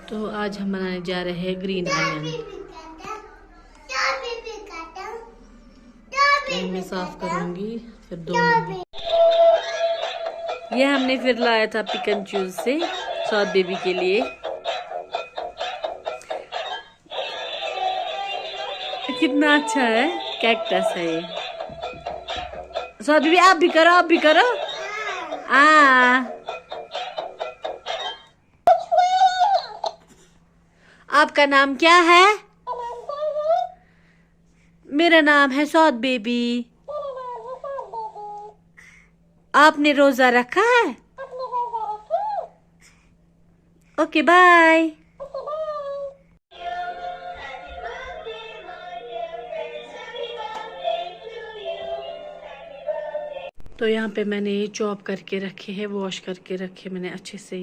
तो आज हम बनाने जा रहे हैं ग्रीन अनियन। तो मैं साफ करूंगी फिर धोऊंगी। ये हमने फिर लाया था पिक एंड चूज से स्वाद बेबी के लिए। कितना अच्छा है, कैक्टस है ये। स्वाद बेबी आप भी करो, आप भी करो। आपका नाम क्या है? मेरा नाम है सौद बेबी। आपने रोजा रखा है? Okay bye. तो यहाँ पे मैंने ये चॉप करके रखे हैं, वॉश करके रखे मैंने अच्छे से।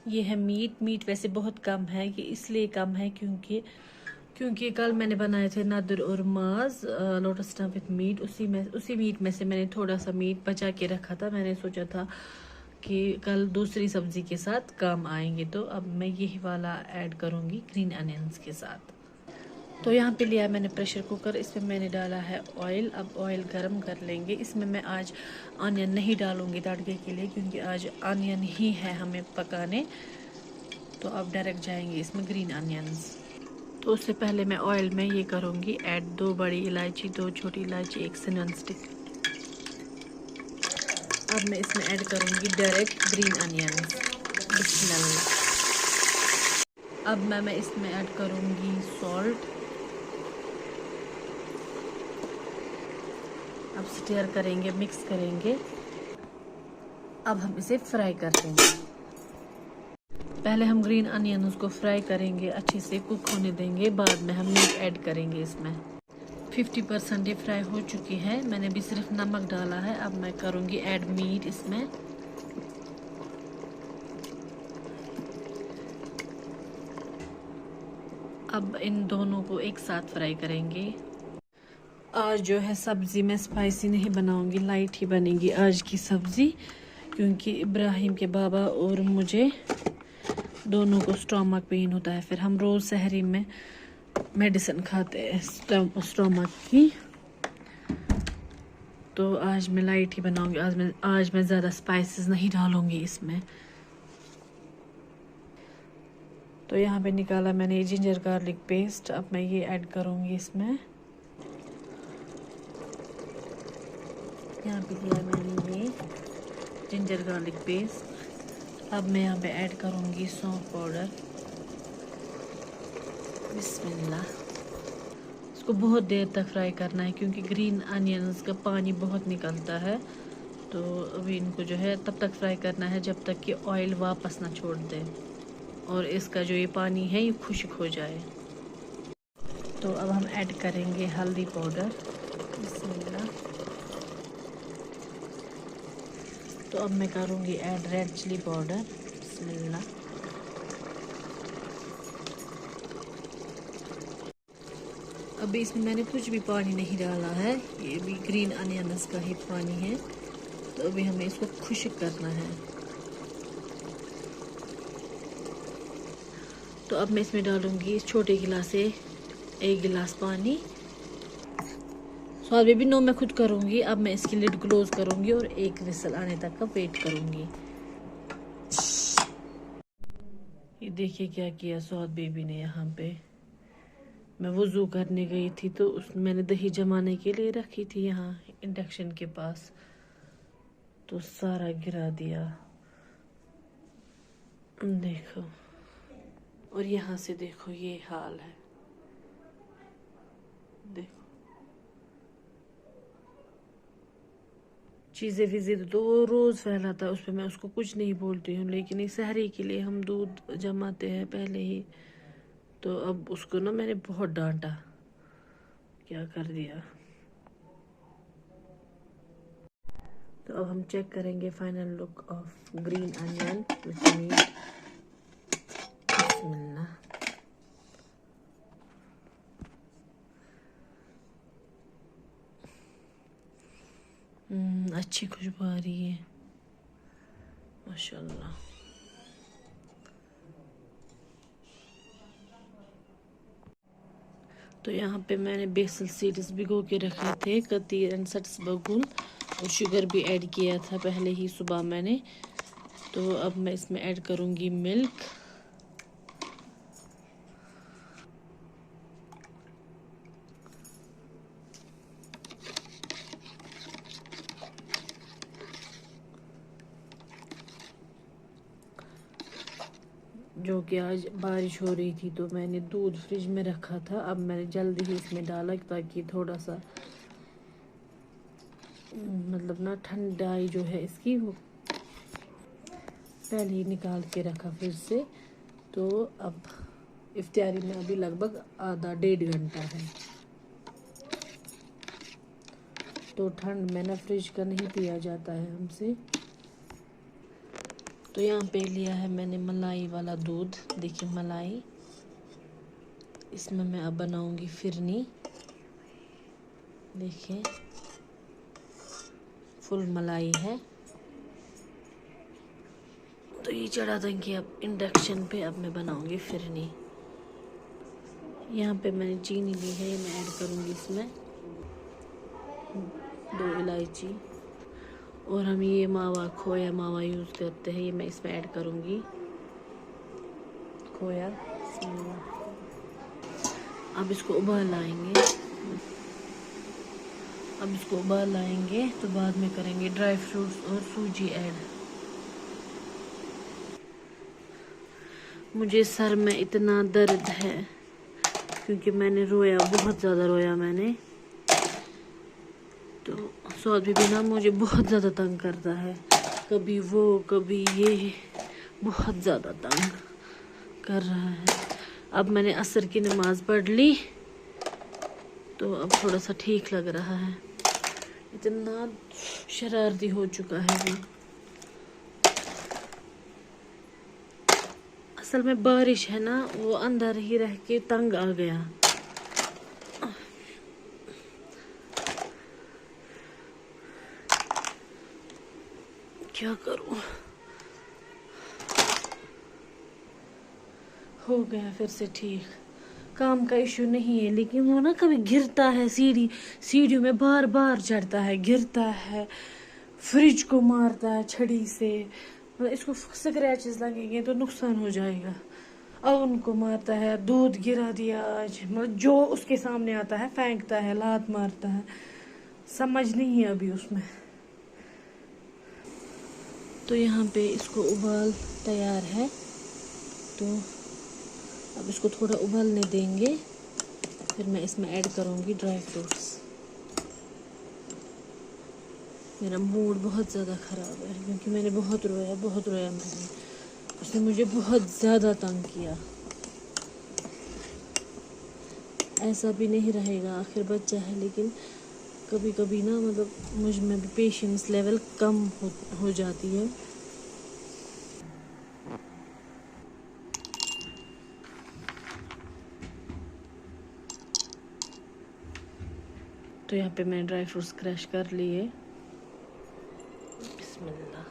ये है मीट वैसे बहुत कम है, ये इसलिए कम है क्योंकि कल मैंने बनाए थे नदर और माज लोटस स्टफ विथ मीट। उसी मीट में से मैंने थोड़ा सा मीट बचा के रखा था। मैंने सोचा था कि कल दूसरी सब्जी के साथ काम आएंगे, तो अब मैं यही वाला ऐड करूँगी ग्रीन अनियंस के साथ। तो यहाँ पे लिया मैंने प्रेशर कुकर, इसमें मैंने डाला है ऑयल। अब ऑयल गरम कर लेंगे। इसमें मैं आज अनियन नहीं डालूंगी तड़के के लिए, क्योंकि आज अनियन ही है हमें पकाने। तो अब डायरेक्ट जाएंगे इसमें ग्रीन अनियंस। तो उससे पहले मैं ऑयल में ये करूँगी ऐड 2 बड़ी इलायची, 2 छोटी इलायची, 1 सिनेमन स्टिक। अब मैं इसमें ऐड करूँगी डायरेक्ट ग्रीन अनियंस। बिस्मिल्लाह। अब मैं इसमें ऐड करूँगी सॉल्ट। अब स्टीयर करेंगे, मिक्स करेंगे। अब हम इसे फ्राई कर देंगे। पहले हम ग्रीन अनियंस को फ्राई करेंगे, अच्छे से कुक होने देंगे, बाद में हम मीट ऐड करेंगे इसमें। 50% ये फ्राई हो चुकी है, मैंने भी सिर्फ नमक डाला है। अब मैं करूँगी ऐड मीट इसमें। अब इन दोनों को एक साथ फ्राई करेंगे। आज जो है सब्ज़ी मैं स्पाइसी नहीं बनाऊंगी, लाइट ही बनेगी आज की सब्ज़ी, क्योंकि इब्राहिम के बाबा और मुझे दोनों को स्टोमक पेन होता है। फिर हम रोज़ सहरी में मेडिसिन खाते हैं स्टोमक की। तो आज मैं लाइट ही बनाऊंगी। आज मैं ज़्यादा स्पाइसेस नहीं डालूंगी इसमें। तो यहाँ पे निकाला मैंने जिंजर गार्लिक पेस्ट। अब मैं ये ऐड करूँगी इसमें। यहाँ पे दिया मैंने ये जिंजर गार्लिक पेस्ट। अब मैं यहाँ पे ऐड करूँगी सौंफ पाउडर। बिस्मिल्लाह। इसको बहुत देर तक फ्राई करना है, क्योंकि ग्रीन अनियंस का पानी बहुत निकलता है। तो अभी इनको जो है तब तक फ्राई करना है जब तक कि ऑयल वापस ना छोड़ दे और इसका जो ये पानी है ये खुश्क हो जाए। तो अब हम ऐड करेंगे हल्दी पाउडर। बिस्मिल्लाह। तो अब मैं करूँगी ऐड रेड चिली पाउडर। बिस्मिल्लाह। अभी इसमें मैंने कुछ भी पानी नहीं डाला है, ये भी ग्रीन अनियंस का ही पानी है। तो अभी हमें इसको खुश्क करना है। तो अब मैं इसमें डालूंगी इस छोटे गिलास से 1 गिलास पानी। स्वाद बेबी नो मैं खुद करूँगी। अब मैं इसकी लिड क्लोज करूँगी और 1 विसल आने तक का वेट करूँगी। ये देखिए क्या किया स्वाद बेबी ने। यहाँ पे मैं वुज़ू करने गई थी, तो मैंने दही जमाने के लिए रखी थी यहाँ इंडक्शन के पास, तो सारा गिरा दिया। देखो, और यहाँ से देखो ये हाल है। देखो चीज़ें विज़ें तो वो रोज़ फैलाता है, उस पर मैं उसको कुछ नहीं बोलती हूँ, लेकिन इस सहरी के लिए हम दूध जमाते हैं पहले ही। तो अब उसको ना मैंने बहुत डांटा, क्या कर दिया। तो अब हम चेक करेंगे final look of green onion with meat. बिस्मिल्लाह। अच्छी खुशबू आ रही है। माशाल्लाह। तो यहाँ पे मैंने बेसल सीड्स भिगो के रखे थे, कतीर एंड सट्स बगुल, और शुगर भी ऐड किया था पहले ही सुबह मैंने। तो अब मैं इसमें ऐड करूँगी मिल्क। जो कि आज बारिश हो रही थी तो मैंने दूध फ्रिज में रखा था, अब मैंने जल्दी ही इसमें डाला ताकि थोड़ा सा मतलब ना ठंडाई जो है इसकी वो पहले ही निकाल के रखा फ्रिज से। तो अब इफ्तियारी में अभी लगभग आधा 1.5 घंटा है। तो ठंड में ना फ्रिज का नहीं पिया जाता है हमसे। तो यहाँ पे लिया है मैंने मलाई वाला दूध। देखिए मलाई, इसमें मैं अब बनाऊंगी फिरनी। देखिए फुल मलाई है। तो ये चढ़ा देंगे अब इंडक्शन पे। अब मैं बनाऊंगी फिरनी। यहाँ पे मैंने चीनी ली है, ये मैं ऐड करूंगी इसमें 2 इलायची। और हम ये मावा, खोया मावा यूज़ करते हैं, ये मैं इसमें ऐड करूंगी खोया। अब इसको उबाल लाएंगे। तो बाद में करेंगे ड्राई फ्रूट्स और सूजी ऐड। मुझे सर में इतना दर्द है क्योंकि मैंने रोया, बहुत ज़्यादा रोया मैंने। तो सौद भी ना मुझे बहुत ज़्यादा तंग करता है, कभी वो कभी ये, बहुत ज़्यादा तंग कर रहा है। अब मैंने असर की नमाज पढ़ ली तो अब थोड़ा सा ठीक लग रहा है। इतना शरारती हो चुका है वो। असल में बारिश है ना, वो अंदर ही रह के तंग आ गया। क्या करूं, हो गया फिर से ठीक। काम का इशू नहीं है, लेकिन वो ना कभी गिरता है, सीढ़ियों में बार बार चढ़ता है, गिरता है, फ्रिज को मारता है छड़ी से। मतलब इसको स्क्रैचेस लगेंगे तो नुकसान हो जाएगा। ओवन को मारता है, दूध गिरा दिया आज, मतलब जो उसके सामने आता है फेंकता है, लात मारता है। समझ नहीं है अभी उसमें। तो यहाँ पे इसको उबाल तैयार है। तो अब इसको थोड़ा उबालने देंगे, फिर मैं इसमें ऐड करूँगी ड्राई फ्रूट्स। मेरा मूड बहुत ज़्यादा ख़राब है क्योंकि मैंने बहुत रोया मैंने। उसने मुझे बहुत ज़्यादा तंग किया। ऐसा भी नहीं रहेगा, आखिर बच्चा है, लेकिन कभी कभी ना मतलब मुझ में भी पेशेंस लेवल कम हो जाती है। तो यहाँ पे मैंने ड्राई फ्रूट्स क्रश कर लिए। बिस्मिल्लाह।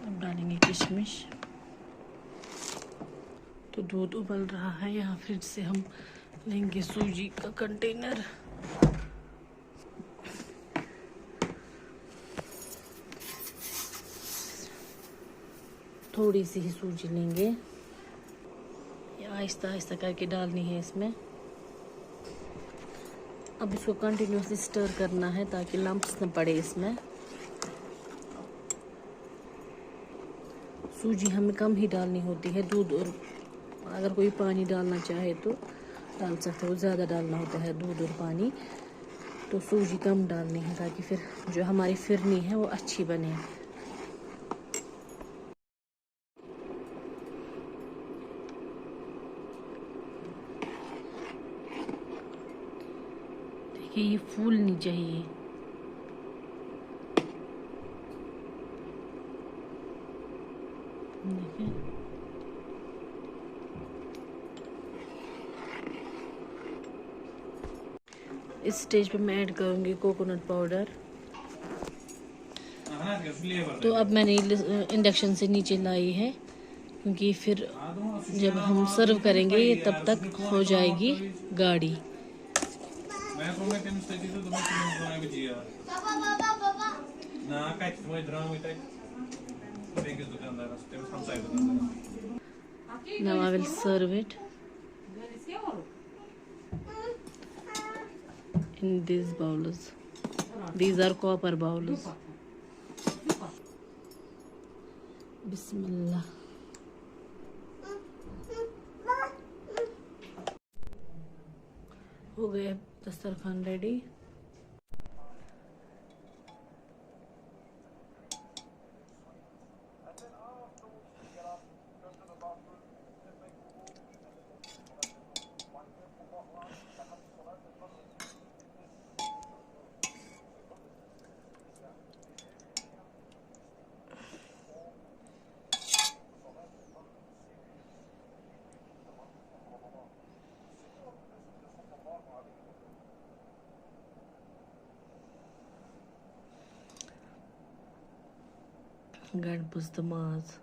अब डालेंगे किशमिश। तो दूध उबल रहा है, यहाँ फ्रिज से हम लेंगे सूजी का कंटेनर। थोड़ी सी ही सूजी लेंगे, आहिस्ता आहिस्ता करके डालनी है इसमें। अब इसको कंटिन्यूसली स्टर करना है ताकि लम्प्स न पड़े इसमें। सूजी हमें कम ही डालनी होती है, दूध और अगर कोई पानी डालना चाहे तो डाल सकते हो, ज़्यादा डालना होता है दूध और पानी। तो सूजी कम डालनी है ताकि फिर जो हमारी फिरनी है वो अच्छी बने। देखिए ये फूलनी चाहिए। देखिए इस स्टेज पे मैं ऐड करूँगी कोकोनट पाउडर। तो अब मैंने इंडक्शन से नीचे लाई है, क्योंकि फिर जब हम सर्व करेंगे ये तब तक हो जाएगी गाढ़ी। Now I will serve it in these bowls. These are copper bowls. Bismillah. हो गए दस्तरखान ready. God bless the Mars.